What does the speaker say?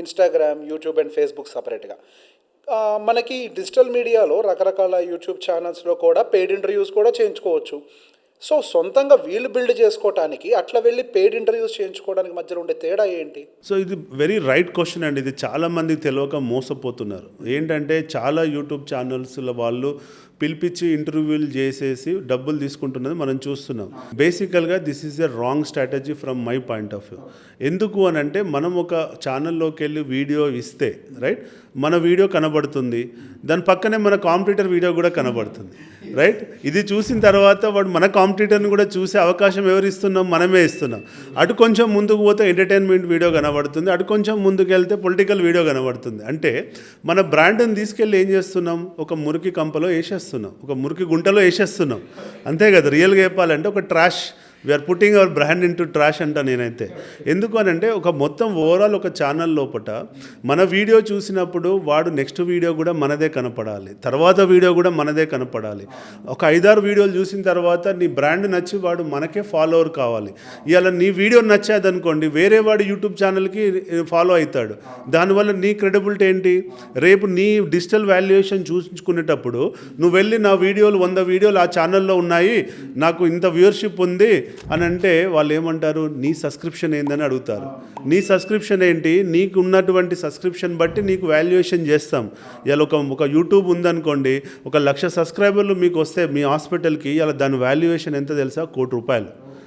Instagram, YouTube and Facebook సపరేట్గా. మనకి digital మీడియాలో రకరకాల యూట్యూబ్ ఛానల్స్లో కూడా పెయిడ్ ఇంటర్వ్యూస్ కూడా చేయించుకోవచ్చు. సో సొంతంగా వీళ్ళు బిల్డ్ చేసుకోవటానికి అట్లా వెళ్ళి పెయిడ్ ఇంటర్వ్యూస్ చేయించుకోవడానికి మధ్యలో ఉండే తేడా ఏంటి? సో ఇది వెరీ రైట్ క్వశ్చన్ అండి. ఇది చాలామంది తెలియక మోసపోతున్నారు. ఏంటంటే చాలా యూట్యూబ్ ఛానల్స్ల వాళ్ళు పిలిపించి ఇంటర్వ్యూలు చేసేసి డబ్బులు తీసుకుంటున్నది మనం చూస్తున్నాం. బేసికల్గా this is a wrong strategy from my point of view. ఎందుకు అని అంటే మనం ఒక ఛానల్లోకి వెళ్ళి వీడియో ఇస్తే రైట్, మన వీడియో కనబడుతుంది, దాని పక్కనే మన కాంపిటీటర్ వీడియో కూడా కనబడుతుంది రైట్. ఇది చూసిన తర్వాత వాడు మన కాంపిటీటర్ని కూడా చూసే అవకాశం ఎవరు ఇస్తున్నాం? మనమే ఇస్తున్నాం. అటు కొంచెం ముందుకు పోతే ఎంటర్టైన్మెంట్ వీడియో కనబడుతుంది, అటు కొంచెం ముందుకు వెళ్తే పొలిటికల్ వీడియో కనబడుతుంది. అంటే మన బ్రాండ్ని తీసుకెళ్ళి ఏం చేస్తున్నాం? ఒక మురికి కంపలో వేసేస్తున్నాం, ఒక మురికి గుంటలో వేసేస్తున్నాం. అంతే కదా, రియల్గా చెప్పాలంటే ఒక trash, we're putting our brand in to trash అంట నేనైతే. ఎందుకు అని అంటే ఒక మొత్తం ఓవరాల్ ఒక ఛానల్ లోపల మన వీడియో చూసినప్పుడు వాడు నెక్స్ట్ వీడియో కూడా మనదే కనపడాలి, తర్వాత వీడియో కూడా మనదే కనపడాలి. ఒక 5-6 వీడియోలు చూసిన తర్వాత నీ బ్రాండ్ నచ్చి వాడు మనకే ఫాలోవర్ కావాలి. ఇవాళ నీ వీడియో నచ్చేదనుకోండి, వేరే వాడు యూట్యూబ్ ఛానల్కి ఫాలో అవుతాడు. దానివల్ల నీ క్రెడిబిలిటీ ఏంటి? రేపు నీ డిజిటల్ వాల్యుయేషన్ చూసుకునేటప్పుడు నువ్వు వెళ్ళి నా వీడియోలు 100 వీడియోలు ఆ ఛానల్లో ఉన్నాయి, నాకు ఇంత వ్యూవర్షిప్ ఉంది అని అంటే వాళ్ళు ఏమంటారు? నీ సబ్స్క్రిప్షన్ ఏందని అడుగుతారు. నీ సబ్స్క్రిప్షన్ ఏంటి? నీకు ఉన్నటువంటి సబ్స్క్రిప్షన్ బట్టి నీకు వాల్యుయేషన్ చేస్తాం. ఇలా ఒక యూట్యూబ్ ఉందనుకోండి, 1,00,000 సబ్స్క్రైబర్లు మీకు వస్తే మీ హాస్పిటల్కి, ఇలా దాని వాల్యుయేషన్ ఎంత తెలుసా? ₹1,00,00,000.